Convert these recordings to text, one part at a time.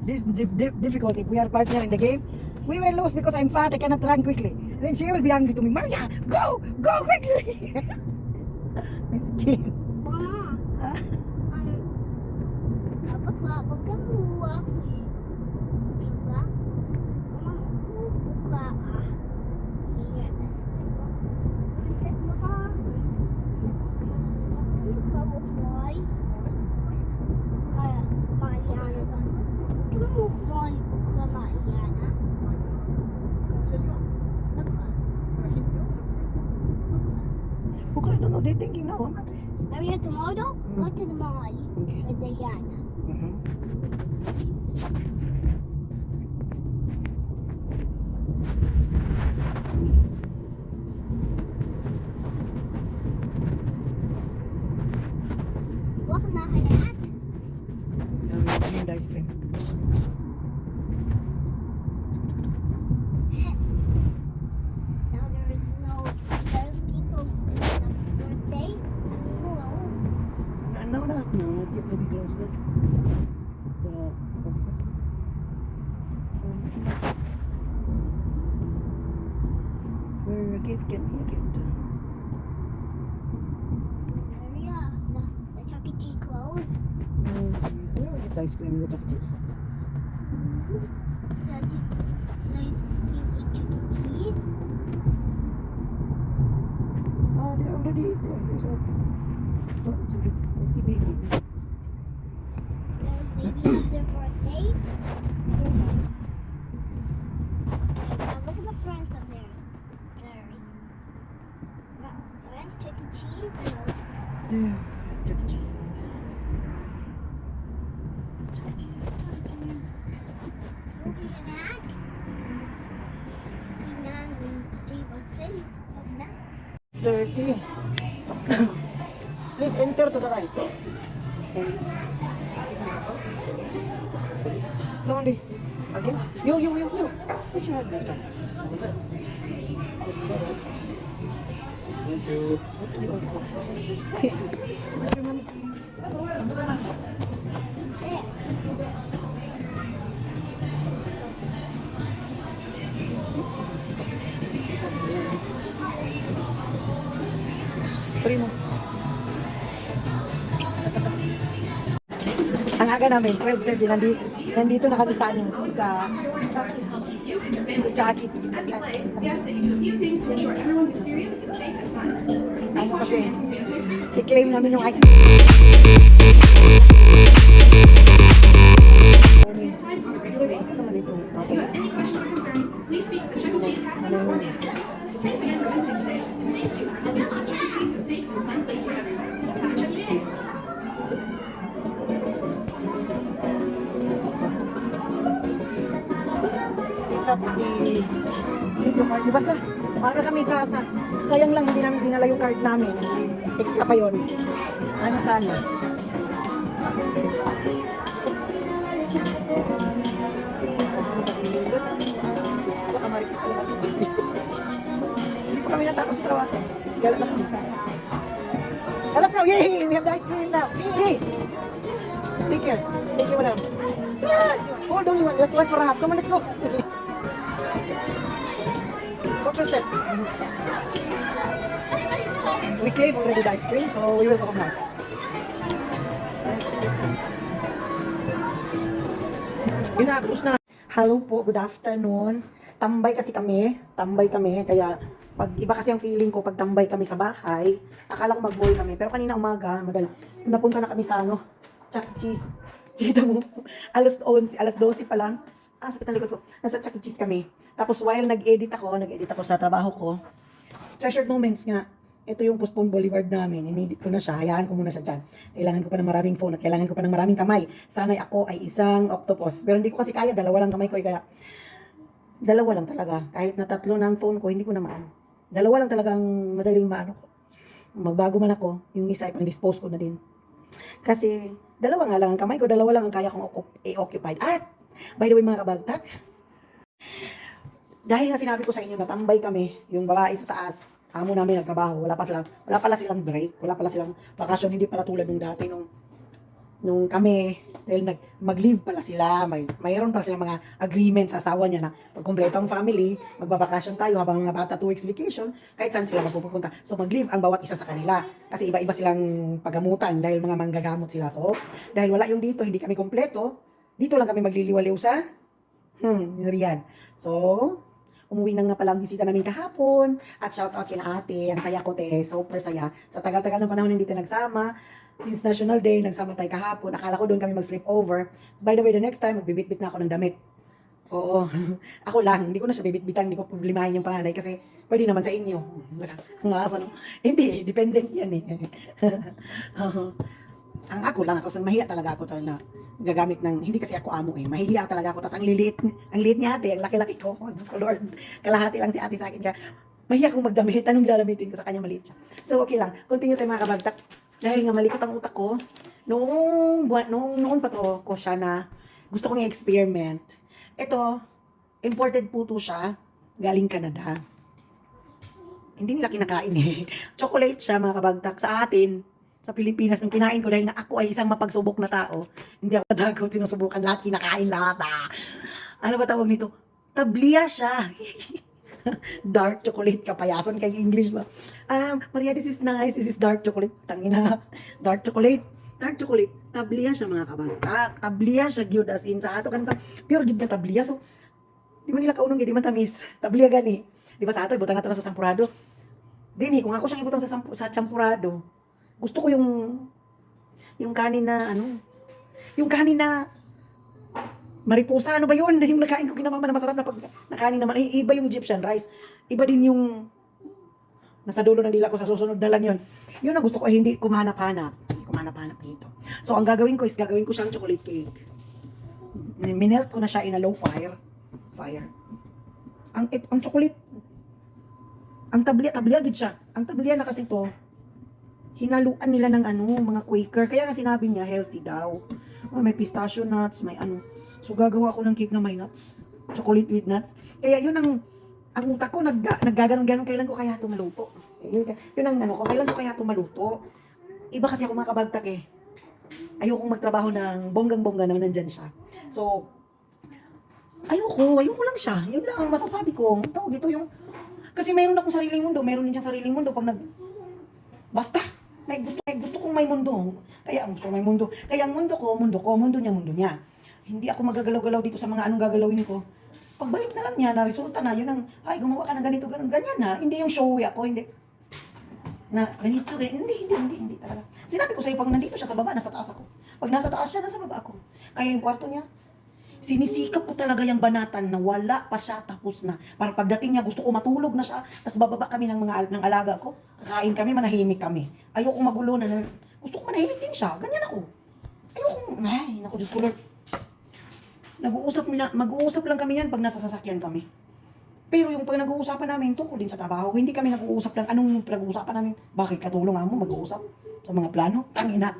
this difficult. If we are partner in the game, we will lose because I'm fat. I cannot run quickly. Then she will be angry to me. Maria, go quickly. Miskin. Mama, Ah, bakla, pagkamuha si Tila. Mama, bakla ah. Iya, tas baka. Pagkamuhay. Mariana ba? Pagkamuhay, bakla Mariana. Bakla. Bukra, I don't know. They're thinking now. Maria, tomorrow, go to the mall Okay. with Diana. Walk na hanap. Yung ice cream. Now there's people birthday at school. No, not yet. Maybe close that. What's that? Where a kid can be a kid. Maria, the Chuck E. Cheese closed. Where get ice cream in the Chuck E. Cheese? Chuck E. Cheese. Oh, they're already there. There's a... I see baby. They have their birthday. Now look at the front of theirs. It's scary. And Chuck E. Cheese. There. Chuck E. Cheese. Chuck E. Cheese. Chuck E. Cheese. Spooky and Hack. Sinan and Steve Akin. 30. Please enter to the right. Come on, Di. Again. You. Which one? Thank you. Okay, also. Where's your mommy? There. Primo. Ang aga namin, 12:30, nandito na kami sa ano, sa Chucky. Sa Chucky. Kasi, i-claim namin yung ice cream. Ano naman ito? Tatay. Sana yun. It's up it's a party. Basta, maaga kami kasa. Sayang lang, hindi namin dinala yung card namin. Extra pa yun. Ano sana? Baka marikis talaga. Hindi pa kami natapos sa trabaho. Gala na kami kasa. Alas na! Yay! We have the ice cream now! Hey! Take care. Thank you, madam. Hold only one. Let's one for a half. Come on, let's go. What was that? We claim already the ice cream, so we will go home now. Inapos na. Hello po, good afternoon. Tambay kami, kaya pag iba kasi ang feeling ko pag tambay kami sa bahay, akala ko mag-mall kami. Pero kanina umaga, napunta na kami sa Chuck E. Cheese. Kita mo, alas 11, alas 12 pa lang. Sakit ang likod ko. Nasa Chuck E. Cheese kami. Tapos while nag-edit ako sa trabaho ko, treasured moments nga. Ito yung Puspon Boulevard namin. Inedit ko na siya. Hayaan ko muna siya dyan. Kailangan ko pa ng maraming phone at kailangan ko pa ng maraming kamay. Sana'y ako ay isang octopus. Pero hindi ko kasi kaya. Dalawa lang kamay ko. Kaya dalawa lang talaga. Kahit na tatlo na ang phone ko, hindi ko na maano. Dalawa lang talagang madaling maano ko. Magbago man ako, yung isa ay pang-dispose ko na din. Kasi dalawa nga lang ang kamay ko. Dalawa lang ang kaya kong occupied. At by the way mga kabagtak, dahil nga sinabi ko sa inyo na tambay kami, yung babae sa taas, amo namin nagtrabaho, wala pala silang break, wala pala silang bakasyon, hindi pala tulad nung dati nung nung kami, dahil mag-leave pala sila, mayroon pala silang mga agreement sa asawa niya na pag kumpleto ang family, magbabakasyon tayo habang mga bata 2 weeks vacation, kahit saan sila magpupunta. So mag-leave ang bawat isa sa kanila. Kasi iba-iba silang pagamutan dahil mga manggagamot sila. So, dahil wala yung dito, hindi kami kumpleto, dito lang kami magliliwaliw sa Riyadh. So, umuwi na nga pala ang bisita namin kahapon. At shoutout kina ate. Ang saya ko, te. Super saya. Sa tagal-tagal ng panahon hindi tayo nagsama. Since National Day, nagsama tayo kahapon. Akala ko doon kami mag-sleep over. By the way, the next time, magbibit-bit na ako ng damit. Oo. Ako lang. Hindi ko na siya bibit-bitan. Hindi ko problemahin yung panganay. Kasi pwede naman sa inyo. Umasa, no? Hindi. Dependent yan eh. Ang ako lang. Ako, mahiya talaga ako na gagamit ng, hindi kasi ako amo eh. Mahihiya talaga ako. Tapos ang liit niya ate, ang laki-laki ko. Diyos ko Lord, kalahati lang si ate sa akin. Kaya mahiya akong magdamit. Anong gagamitin ko sa kanya, maliit siya. So okay lang. Continue tayo mga kabagtak. Dahil nga malikot ang utak ko, noong pa to ko siya na gusto kong i-experiment. Ito, imported po to siya, galing Canada. Hindi nila kinakain eh. Chocolate siya mga kabagtak sa atin. Sa Pilipinas, nung kinain ko dahil nga ako ay isang mapagsubok na tao, hindi ako dagot, sinusubukan lahat, kinakain lahat. Ano ba tawag nito? Tablia siya. Dark chocolate, kapayason kay English ba? Maria, this is nice. This is dark chocolate. Tangina. Dark chocolate. Dark chocolate. Tablia siya mga kabagtak. Tablia siya gyud as in sa ato kanita. Pure gyud na tablia. So, di man nila kaunong gyud, di man tamis. Tablia gani. Di ba sa ato ibutan nato na sa sampurado? Dini, kung ako siyang ibutang sa champurado, gusto ko yung kanin na yung kanin na mariposa, ano ba yun? Yung nakain ko kinamama na masarap na pag nakain naman. Iba yung Egyptian rice. Iba din yung nasa dulo ng dila ko, sa susunod na lang yun. Yun ang gusto ko, hindi ko mahanap-hanap. Hindi ko mahanap-hanap dito. So, ang gagawin ko is, gagawin ko siyang chocolate cake. Minelt ko na siya in a low fire. Ang chocolate, ang tablia gid siya. Ang tablia na kasi to, hinaluan nila ng mga Quaker. Kaya nga sinabi niya, healthy daw. May pistachio nuts, may So, gagawa ako ng cake na may nuts. Chocolate with nuts. Kaya yun ang utak ko, naggaganon-ganon, kailan ko kaya ito maluto. Yun ang ko, kailan ko kaya ito maluto. Iba kasi ako mga kabagtak eh. Ayokong magtrabaho ng bonggang-bongga naman nandyan siya. So, ayoko lang siya. Yun lang ang masasabi ko. Tawag dito yung, kasi mayroon akong sariling mundo, mayroon din siyang sariling mundo pag basta, gusto kong may mundo. Kaya ang gusto may mundo. Kaya ang mundo ko, mundo niya. Hindi ako magagalaw-galaw dito sa mga anong gagalawin ko. Pagbalik na lang niya, na resulta na, yun ang, ay, gumawa ka ng ganito, ganyan na. Hindi yung showy ako, hindi. Na, ganito, hindi talaga. Sinabi ko sa'yo, pag nandito siya sa baba, nasa taas ako. Pag nasa taas siya, nasa baba ako. Kaya yung kwarto niya, sinisikap ko talaga yung banatan na wala pa siya tapos na. Para pagdating niya, gusto ko matulog na siya, tapos bababa kami ng ng alaga ko, kakain kami, manahimik kami. Ayoko magulo na, gusto ko manahimik din siya, ganyan ako. Naku, Diyos ko Lord. Mag-uusap lang kami yan pag nasa sasakyan kami. Pero yung pag nag-uusapan namin tungkol din sa trabaho, hindi kami nag-uusap lang. Anong pinag-uusapan namin? Bakit katulong mo mag-uusap sa mga plano? Tangina.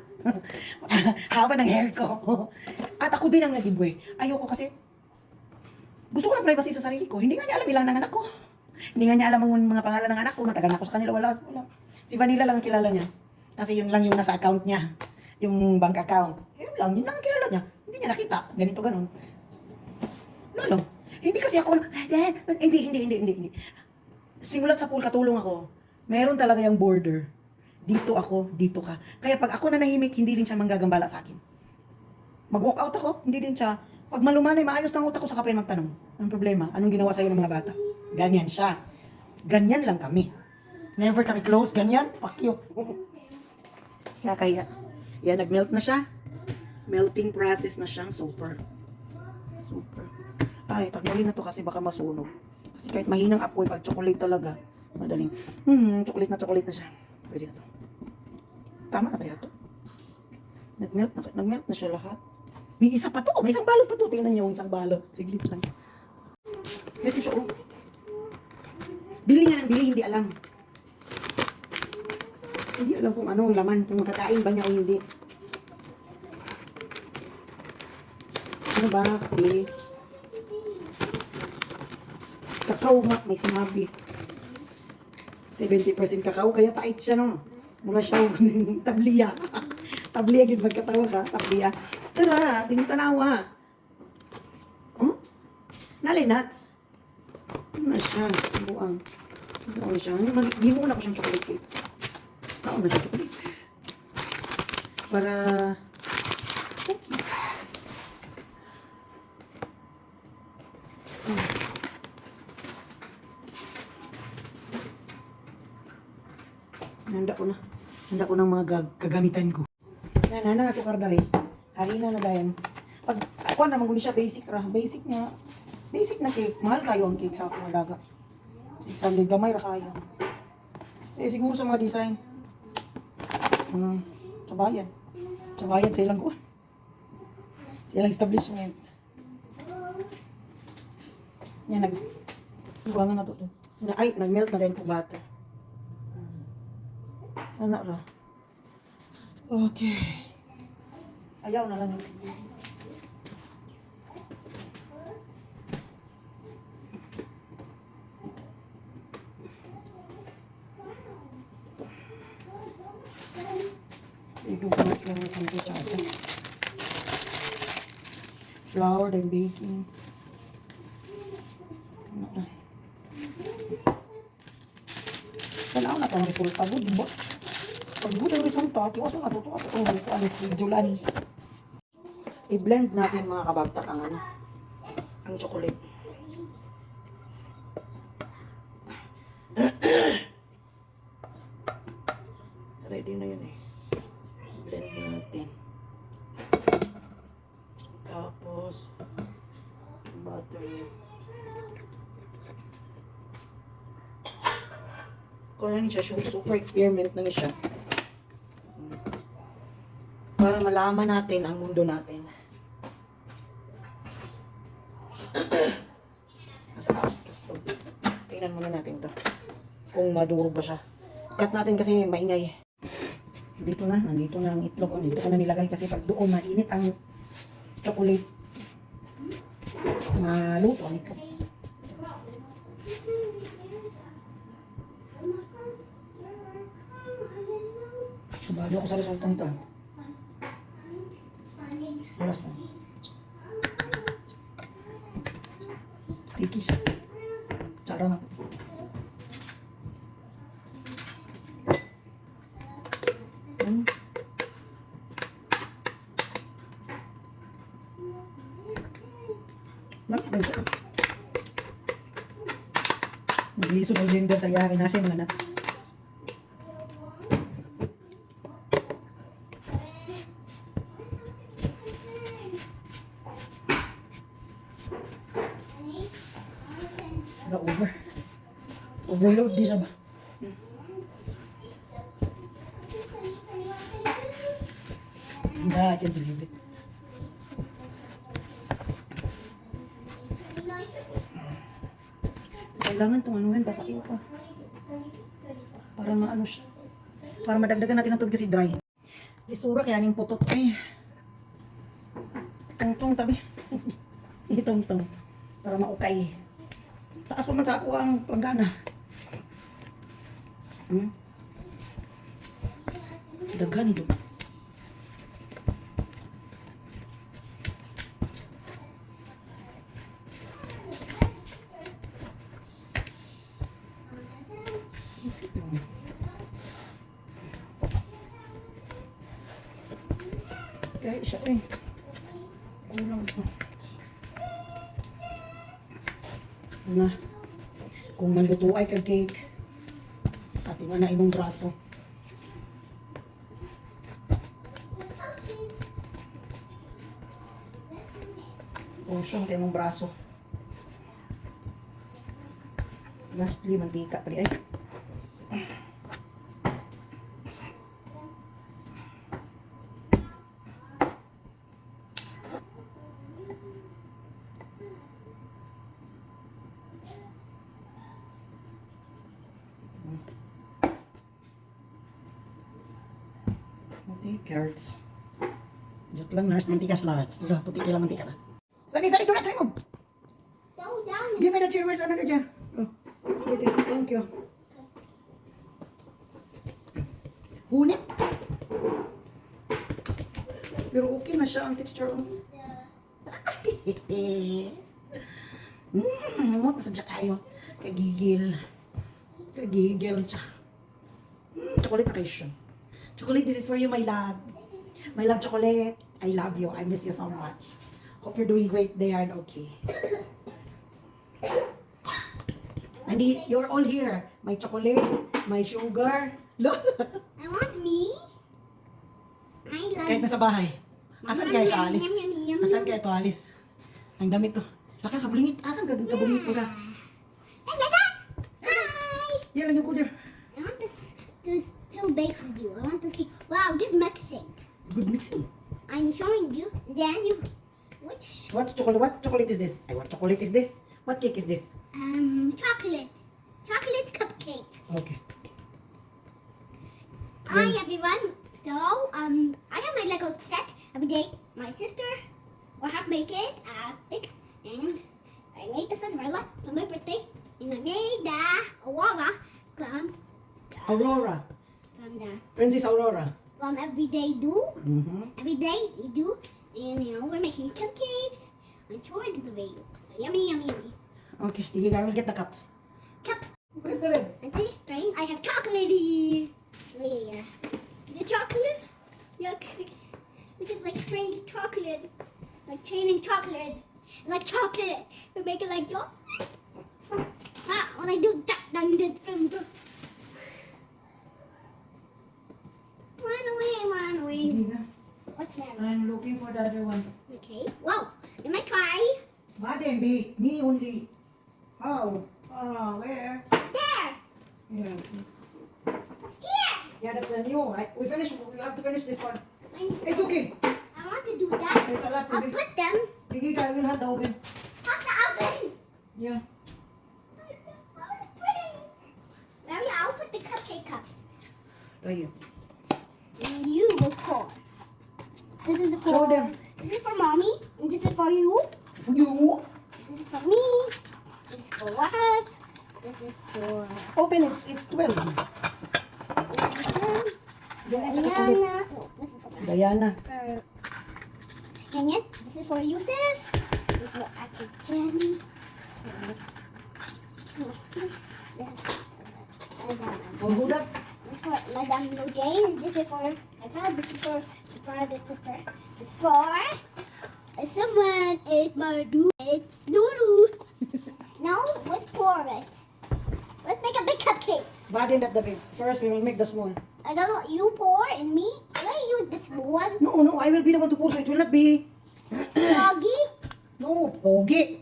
Haba ng hair ko. At ako din ang nagibwe. Ayoko kasi, gusto ko ng privacy sa sarili ko. Hindi nga niya alam ilang ng anak ko. Hindi nga niya alam ang mga pangalan ng anak ko. Matagal na ako sa kanila. Wala. Si Vanilla lang ang kilala niya. Kasi yun lang yung nasa account niya. Yung bank account. Yun lang ang kilala niya. Hindi niya nakita. Ganito, ganun. Lalo. Hindi kasi ako, hindi. Simulat sa pool, katulong ako. Meron talaga yung border. Dito ako, dito ka. Kaya pag ako nanahimik, hindi din siya manggagambala sa akin. Mag-walk out ako, hindi din siya. Pag malumanay, maayos ng utak ko, saka pa yung magtanong. Anong problema? Anong ginawa sa'yo ng mga bata? Ganyan siya. Ganyan lang kami. Never kami close, ganyan. Fuck you. Kaya, yan, nag-melt na siya. Melting process na siyang super. Ay, tanggalin na to kasi baka masunog. Kasi kahit mahinang apoy, pag chocolate talaga, madaling. Chocolate na siya. Pwede na to. Tama na kaya to? Nag-melt na siya lahat. May isa pa to. May isang balot pa to. Tingnan niyo yung isang balot. Siglit lang. Ito siya, oh. Bili nga ng bili, hindi alam. Hindi alam kung ano ang laman. Kung makakain ba niya o hindi. Ano ba? Kasi kakao nga, may sinabi. 70% kakao, kaya pait siya, no? Mula siya tablia. Tabli agad magkatawa ka. Tabli ah. Tara, tinutanawa. Oh? Nalay nuts. Ano na siya? Buang. Ano na siya? Gimuna ko siyang chocolate cake. Ano na siya chocolate? Para... cookie. Handa ko na. Handa ko ng mga kagamitan ko. Nana, sukar na rin. Harina na dahil. Pag ako naman guli siya, basic ra. Basic nga. Basic na cake. Mahal kayo ang cake sa akong alaga. 600 gamay ra kayo. Eh, siguro sa mga design. Sa bayan. Sa bayan sa ilang kuwan. Sa ilang establishment. Yan, buwangan na to. Ay, nag-melt na rin po butter. Anak ra. Okay. Ayaw na lang. Ito ko na yung kutsara. Flour, then baking. Anak ra. Kailangan na itong resulta. Good ba? Pag good ang resulta, tiwaso na ito. Julan. I-blend natin mga kabagtak ang ano. Ang chocolate. Ready na yun eh. Blend natin. Tapos, butter niya. Kung ano siya, super experiment na siya. Para malaman natin ang mundo natin. Tingnan muna natin to. Kung madurog ba siya. Cut natin kasi maingay. Dito na, nandito na ang itlog. Dito ko na nilagay kasi pag doon mainit ang chocolate. Maluto ang itlog. Sabado ako sa resulta nito. Oras na. Sticky siya. Tsara na. Nakita siya. Nagliso ng blender sa yari na siya mga nuts. Overload di siya ba? I can't believe it. Kailangan itong anuhin, basakin pa. Para maano siya. Para madagdagan natin ang tubig kasi dry. Isura kaya ning putot eh. Tungtong tabi. Itong-tong. Para maukay. Taas pa man sa ako ang planggana. Daghan ito. Kaya siya eh. Kulang ito. Na. Kung maluto ay kag cake. At iba na imong braso. Ocean kay imong braso. Lastly, mantika pa ay. Carrots. Joke lang, nurse. Mantika sa lahat. Puti lang mantika na. Sali, do not remove. Down. Give me the chair. Where's another chair? Oh, wait, thank you. Hunit. Pero okay na siya ang texture. Mot sa siya kayo. Kagigil. Kagigil siya. Chocolate na kayo siya. Chocolate, this is for you, my love. My love, chocolate. I love you. I miss you so much. Hope you're doing great there and okay. Andi, you're all here. My chocolate, my sugar. Look. I want me. I love Kahit nasa bahay. Asan kaya siya alis? Yum, yum, yum, Asan kaya ito alis? Ang damit to. Laka, kabulingit. Asan ka? Kabulingit mo ka. Hey, Lala! Hi! Yan lang yung kudir. I want this to still bake with you. I want to see. Wow, good mixing. Good mixing. I'm showing you. Then you. Which? What's chocolate? What chocolate is this? Ay, what chocolate is this? What cake is this? Chocolate. Chocolate cupcake. Okay. Hi everyone. So I have my Lego set every day. My sister will have make it big, and I made the Cinderella for my birthday, and I made the Aurora Aurora. Princess Aurora. from everyday do. Mm-hmm. Every day we do, and we're making cupcakes. I'm sure it's the way. Yummy, yummy, yummy. Okay, you guys will get the cups. Cups. What is the red? And today's strain, I have chocolatey. Yeah. The chocolate? Yeah, because like trained chocolate. Like training chocolate. Like chocolate. We make it like chocolate. When I do that, run away. What's that? I'm looking for the other one. Okay. Wow. Let me try. Baden, be me only. How? Oh, where? There. Yeah. Here. Yeah, that's the new. We finish. We have to finish this one. It's I okay. want to do that. It's a lot. I'll put them Gigi, I will have the oven. on the oven. Yeah. Maybe I'll put the cupcake cups. Tayo. And you will pour. This is for Show them. This is for mommy. And this is for you. You. This is for me. This is for Wahab. This is for Open it. It's 12. Yan, tsaka kulit. Diana. No, this is for Diana. And yet, this is for Yusuf. This is for Ate Jenny. This is for Oh, hold up. This is for Madame Lo Jane. This is for my friend. This is for the sister. This is for someone. It's Madu. It's Lulu. Now let's pour it. Let's make a big cupcake. Baden at the big. First, we will make the small. I don't know. You pour and me. Can I use this one? No, I will be the one to pour, so it will not be. Soggy. No, pogi.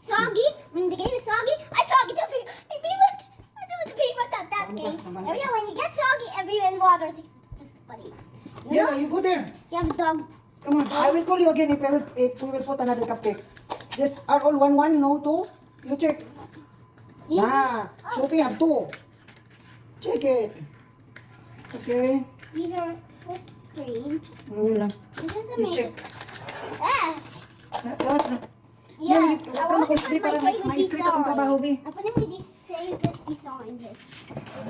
Soggy. When the game is soggy, I soggy the paper. I do the paper that game. Tama. Oh yeah, when you get soggy, everywhere in water, it's just funny. You Yeah, know? you go there. You have a dog. Come on, I will call you again if we will put another cupcake. This are all 1-1, no 2. You check. These- Yeah, Sophie have 2. Check it. Okay. These are for green. Yun lang. This is You check. amazing. Ah, Yeah, yeah. wag ka makulpi para ma-straight akong trabaho, Bi. I'm putting this save this design this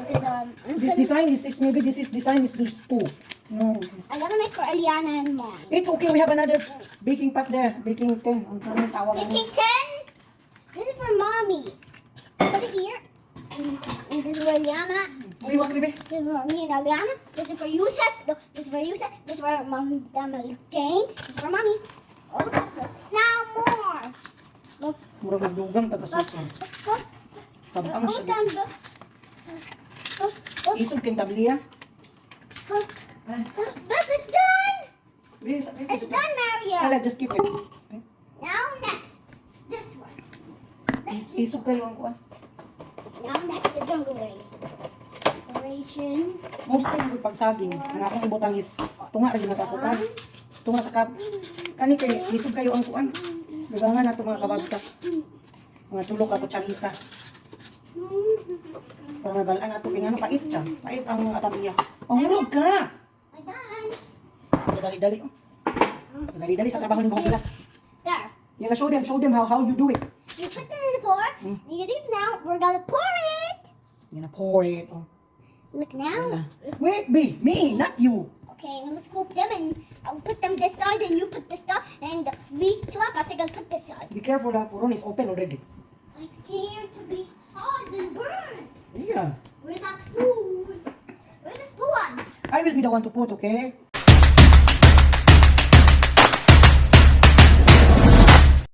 because This design is maybe this is design is those 2. No. I'm gonna make for Eliana and mom. It's okay, we have another baking pot there. Baking 10. Ang sarang tawag Making ano. 10. This is for mommy. Put it here. And this is for Eliana. Bi, wag ni, Bi. This is for me and Eliana. This is for Yusuf. No, this is for Yusuf. This is for Mom, Jane. This is for mommy. All of us. Now more. Look, Murag magdugang tagas mo look, siya. look. Tabang Look siya. down, look. Look, look, Isog kang tabliya. look. Ay, Look, it's done. Bi, It's done, Mario. Kala, just keep it. Okay. Now next, this one. Isog kayo ang kuha. Now next, the jungle ring. Decoration. Mostly yung pagsaging. Ang akong ibutang is tunga rin sa sukan. Tunga sa kap. Kani kay isog kayo ang kuan. Dugangan nato mga kabagta. Mga tulok ako tsanita. Para mabalaan nato kay ano pait siya. Pait ang mga tabiya. Mahulog ka. My done. Dali-dali. Dali-dali sa trabaho ni mga There. Yeah, show them how you do it. You put it in the pour. You do it now. We're gonna pour it. You're gonna pour it. Oh. Look now. Wait, B, me, not you. Okay, I'm gonna scoop them and I'll put them this side and you put this side and we swap us. I'm gonna put this side. Be careful, ha. Puron is open already. I'm scared to be hard and burn. Yeah. Where's that spoon? Where's the spoon? I will be the one to put, okay?